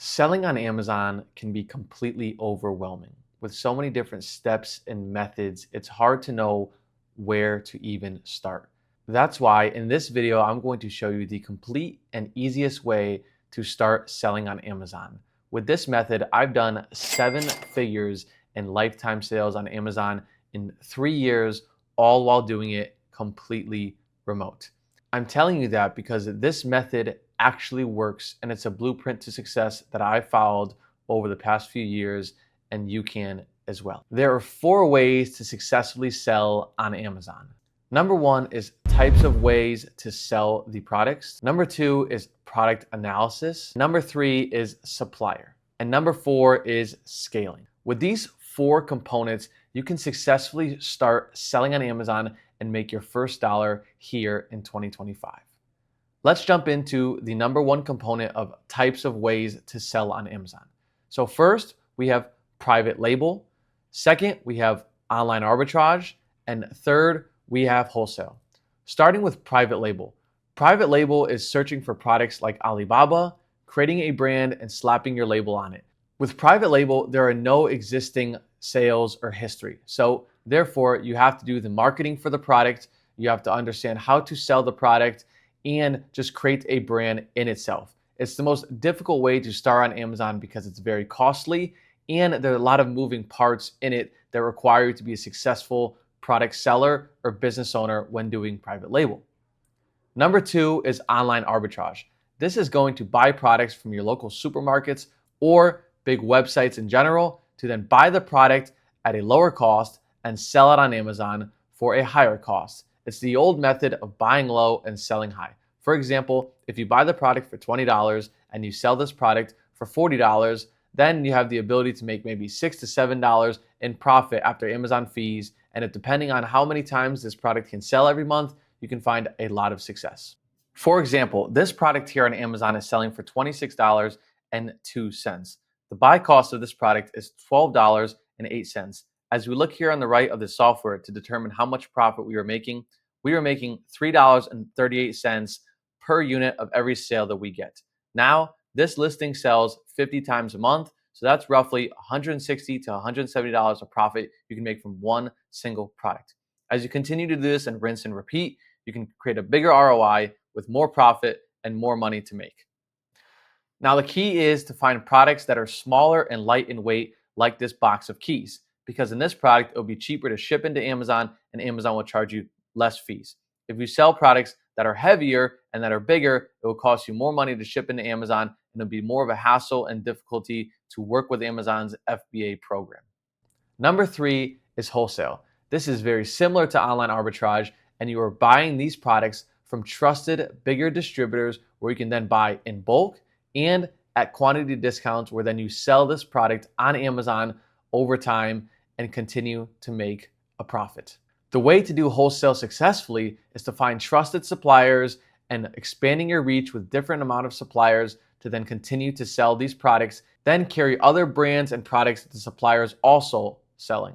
Selling on Amazon can be completely overwhelming. With so many different steps and methods, it's hard to know where to even start. That's why in this video, I'm going to show you the complete and easiest way to start selling on Amazon. With this method, I've done 7 figures in lifetime sales on Amazon in 3 years, all while doing it completely remote. I'm telling you that because this method actually works, and it's a blueprint to success that I followed over the past few years, and you can as well. There are 4 ways to successfully sell on Amazon. Number 1 is types of ways to sell the products. Number 2 is product analysis. Number 3 is supplier. And number 4 is scaling. With these 4 components, you can successfully start selling on Amazon and make your first dollar here in 2025. Let's jump into the number 1 component of types of ways to sell on Amazon. So first, we have private label. Second, we have online arbitrage. And third, we have wholesale. Starting with private label. Private label is searching for products like Alibaba, creating a brand and slapping your label on it. With private label, there are no existing sales or history. So therefore, you have to do the marketing for the product. You have to understand how to sell the product and just create a brand in itself. It's the most difficult way to start on Amazon because it's very costly and there are a lot of moving parts in it that require you to be a successful product seller or business owner when doing private label. Number 2 is online arbitrage. This is going to buy products from your local supermarkets or big websites in general to then buy the product at a lower cost and sell it on Amazon for a higher cost. It's the old method of buying low and selling high. For example, if you buy the product for $20 and you sell this product for $40, then you have the ability to make maybe $6 to $7 in profit after Amazon fees. And if depending on how many times this product can sell every month, you can find a lot of success. For example, this product here on Amazon is selling for $26.02. The buy cost of this product is $12.08. As we look here on the right of the software to determine how much profit we are making $3.38 per unit of every sale that we get. Now, this listing sells 50 times a month, so that's roughly $160 to $170 of profit you can make from one single product. As you continue to do this and rinse and repeat, you can create a bigger ROI with more profit and more money to make. Now, the key is to find products that are smaller and light in weight, like this box of keys, because in this product, it will be cheaper to ship into Amazon and Amazon will charge you less fees. If you sell products that are heavier and that are bigger, it will cost you more money to ship into Amazon and it'll be more of a hassle and difficulty to work with Amazon's FBA program. Number 3 is wholesale. This is very similar to online arbitrage, and you are buying these products from trusted bigger distributors where you can then buy in bulk and at quantity discounts, where then you sell this product on Amazon over time and continue to make a profit. The way to do wholesale successfully is to find trusted suppliers and expanding your reach with different amount of suppliers to then continue to sell these products, then carry other brands and products that the supplier is also selling.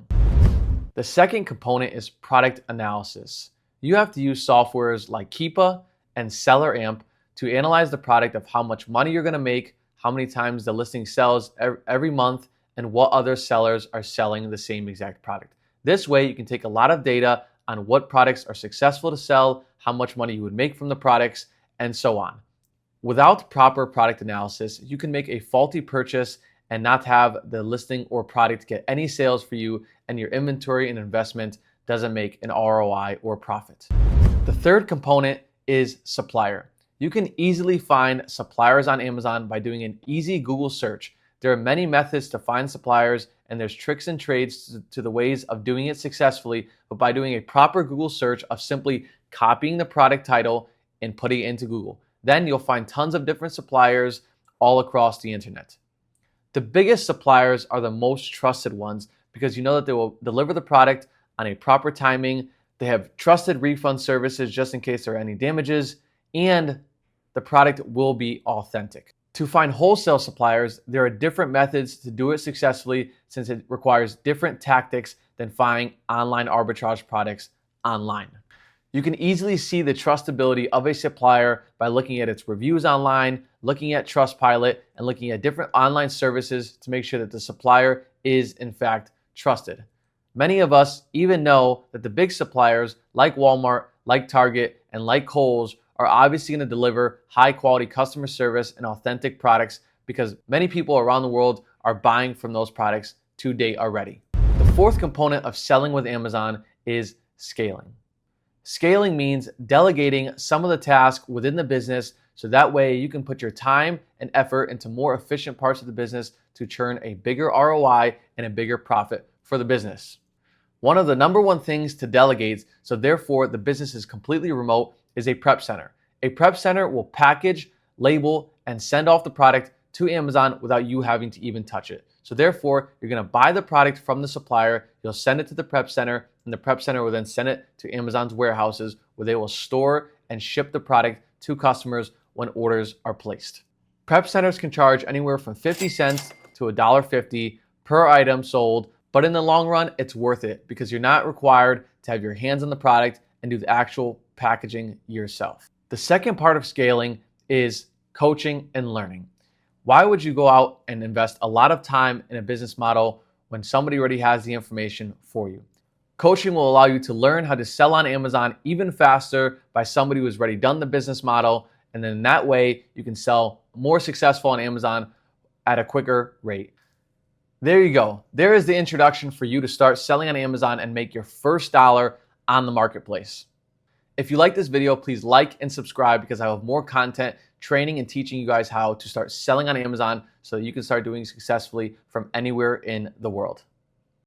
The second component is product analysis. You have to use softwares like Keepa and SellerAmp to analyze the product of how much money you're going to make, how many times the listing sells every month, and what other sellers are selling the same exact product. This way, you can take a lot of data on what products are successful to sell, how much money you would make from the products, and so on. Without proper product analysis, you can make a faulty purchase and not have the listing or product get any sales for you, and your inventory and investment doesn't make an ROI or profit. The third component is supplier. You can easily find suppliers on Amazon by doing an easy Google search. There are many methods to find suppliers, and there's tricks and trades to the ways of doing it successfully, but by doing a proper Google search of simply copying the product title and putting it into Google. Then you'll find tons of different suppliers all across the internet. The biggest suppliers are the most trusted ones because you know that they will deliver the product on a proper timing. They have trusted refund services just in case there are any damages, and the product will be authentic. To find wholesale suppliers, there are different methods to do it successfully since it requires different tactics than finding online arbitrage products online. You can easily see the trustability of a supplier by looking at its reviews online, looking at Trustpilot, and looking at different online services to make sure that the supplier is in fact trusted. Many of us even know that the big suppliers like Walmart, like Target, and like Kohl's are obviously going to deliver high quality customer service and authentic products because many people around the world are buying from those products to date already. The fourth component of selling with Amazon is scaling. Scaling means delegating some of the tasks within the business so that way you can put your time and effort into more efficient parts of the business to churn a bigger ROI and a bigger profit for the business. One of the number one things to delegate, so therefore the business is completely remote, is a prep center. A prep center will package, label, and send off the product to Amazon without you having to even touch it. So therefore, you're gonna buy the product from the supplier, you'll send it to the prep center, and the prep center will then send it to Amazon's warehouses where they will store and ship the product to customers when orders are placed. Prep centers can charge anywhere from 50 cents to $1.50 per item sold, but in the long run, it's worth it because you're not required to have your hands on the product and do the actual packaging yourself. The second part of scaling is coaching and learning. Why would you go out and invest a lot of time in a business model when somebody already has the information for you? Coaching will allow you to learn how to sell on Amazon even faster by somebody who has already done the business model, and then that way you can sell more successful on Amazon at a quicker rate. There you go. There is the introduction for you to start selling on Amazon and make your first dollar on the marketplace. If you like this video, please like and subscribe because I have more content training and teaching you guys how to start selling on Amazon so that you can start doing it successfully from anywhere in the world.